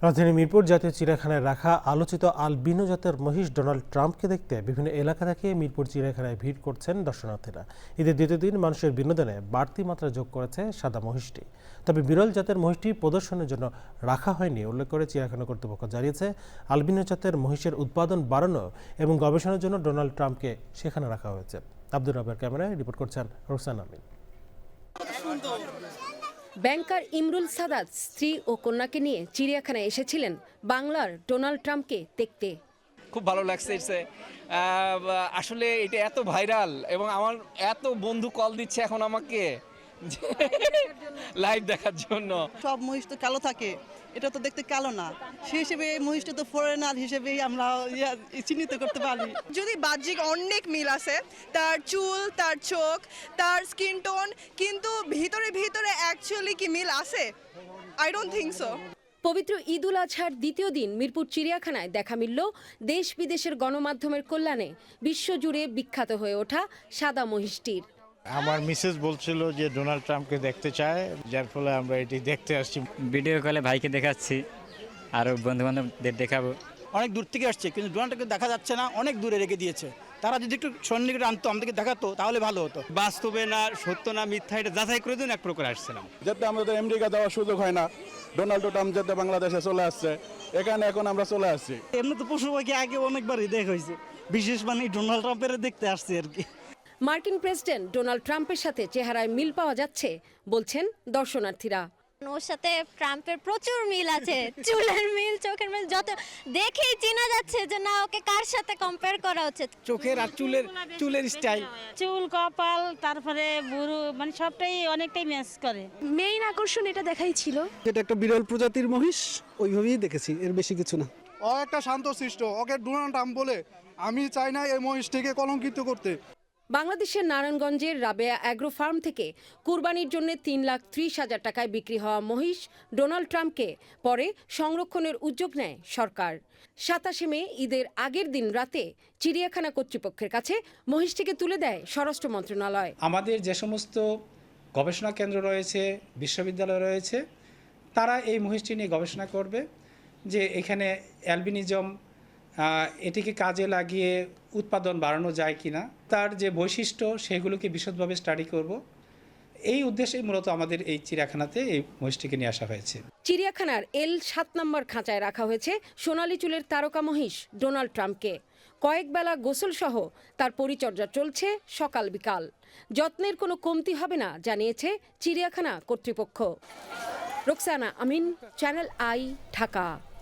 রাজধানী মিরপুর জাতীয় চিড়িয়াখানায় রাখা আলোচিত আলবিনো জাতের মহিষ ডোনাল্ড ট্রাম্পকে দেখতে বিভিন্ন এলাকা থেকে মিরপুর চিড়িয়াখানায় ভিড় করছেন দর্শনার্থীরা। ঈদের দ্বিতীয় দিন মানুষের বিনোদনে বাড়তি মাত্রা যোগ করেছে সাদা মহিষটি। তবে বিরল জাতের মহিষটি প্রদর্শনের জন্য রাখা হয়নি উল্লেখ করে চিড়িয়াখানা কর্তৃপক্ষ জানিয়েছে, আলবিনো জাতের মহিষের উৎপাদন বাড়ানো এবং গবেষণার জন্য ডোনাল্ড ট্রাম্পকে সেখানে রাখা হয়েছে। আব্দুর রাবের ক্যামেরায় রিপোর্ট করছেন রোকসানা আমিন। ব্যাংকার ইমরুল সাদাত স্ত্রী ও কন্যাকে নিয়ে চিড়িয়াখানায় এসেছিলেন বাংলার ডোনাল্ড ট্রাম্পকে দেখতে। খুব ভালো লাগছে। আসলে এটা এত ভাইরাল এবং আমার এত বন্ধু কল দিচ্ছে এখন আমাকে লাইভ দেখার জন্য। সব মহিষ তো কালো থাকে, এটা তো দেখতে কালো না, সেই হিসেবে এই মহিষটা তো ফরেনার হিসেবেই আমরা চিহ্নিত করতে পারি। যদি বাহ্যিক অনেক মিল আছে, তার চুল, তার চোখ, তার স্কিন টোন, কিন্তু ভিতরে ভিতরে অ্যাকচুয়ালি কি মিল আছে? I don't think so. পবিত্র ঈদ উল আজহার দ্বিতীয় দিন মিরপুর চিড়িয়াখানায় দেখা মিলল দেশ বিদেশের গণমাধ্যমের কল্যাণে বিশ্বজুড়ে বিখ্যাত হয়ে ওঠা সাদা মহিষটির। আমার মিসেস বলছিল যে ডোনাল্ড ট্রাম্পকে দেখতে চায়, যার ফলে আমরা এটি দেখতে আসছি। ভিডিও কলে ভাইকে দেখাচ্ছি, আরও বন্ধু বান্ধবদের দেখাবো। অনেক দূর থেকে আসছে, কিন্তু ডোনাল্ডকে দেখা যাচ্ছে না, অনেক দূরে রেখে দিয়েছে। তারা যদি একটু সন্নিকটে আনতো, আমাদেরকে দেখাতো, তাহলে ভালো হতো। বাস্তবে না সত্য না মিথ্যা এটা যাচাই করে দিন এক প্রকার আসছিলাম। যাতে আমাদের আমেরিকা যাওয়ার সুযোগ হয় না, ডোনাল্ড ট্রাম্প যাতে বাংলাদেশে চলে আসছে, এখানে এখন আমরা চলে আসছি। এমনি তো পশু পাখি আগে অনেকবারই দেখা হয়েছে, বিশেষ মানে ডোনাল্ড ট্রাম্পের দেখতে আসছে আর কি। মার্কিন প্রেসিডেন্ট ডোনাল্ড ট্রাম্পের সাথে চেহারায় মিল পাওয়া যাচ্ছে বলছেন দর্শনার্থীরা। ওর সাথে ট্রাম্পের প্রচুর মিল আছে, চুলের মিল, চোখের মিল, যত দেখেই চেনা যাচ্ছে যে না ওকে কার সাথে কম্পেয়ার করা হচ্ছে। চোখের আর চুলের স্টাইল, চুল, কপাল, তারপরে বুড়ো, মানে সবটাই অনেকটাই ম্যাচ করে। মেইন আকর্ষণ এটা দেখাই ছিল। এটা একটা বিরল প্রজাতির মহিষ, ওইভাবেই দেখেছি, এর বেশি কিছু না। ও একটা শান্তশিষ্ট, ওকে ডোনাল্ড ট্রাম্প বলে আমি চাই না এই মহিষটিকে কলঙ্কিত করতে। বাংলাদেশের নারায়ণগঞ্জের রাবেয়া অ্যাগ্রো ফার্ম থেকে কুরবানির জন্য 3,30,000 টাকায় বিক্রি হওয়া মহিষ ডোনাল্ড ট্রাম্পকে পরে সংরক্ষণের উদ্যোগ নেয় সরকার। 27 মে ঈদের আগের দিন রাতে চিড়িয়াখানা কর্তৃপক্ষের কাছে মহিষটিকে তুলে দেয় স্বরাষ্ট্র মন্ত্রণালয়। আমাদের যে সমস্ত গবেষণা কেন্দ্র রয়েছে, বিশ্ববিদ্যালয় রয়েছে, তারা এই মহিষটি নিয়ে গবেষণা করবে যে এখানে অ্যালবিনিজম এটিকে কাজে লাগিয়ে উৎপাদন বাড়ানো যায় কিনা, তার যে বৈশিষ্ট্য সেগুলোকে বিশদভাবে স্টাডি করব। এই উদ্দেশ্যে মূলত আমাদের এই চিড়িয়াখানাতে এই মহিষটিকে নিয়ে আসা হয়েছে। চিড়িয়াখানার L7 নম্বর খাঁচায় রাখা হয়েছে সোনালী চুলের তারকা মহিষ ডোনাল্ড ট্রাম্পকে। কয়েক বেলা গোসল সহ তার পরিচর্যা চলছে সকাল বিকাল। যত্নের কোনো কমতি হবে না জানিয়েছে চিড়িয়াখানা কর্তৃপক্ষ। রোকসানা আমিন, চ্যানেল আই, ঢাকা।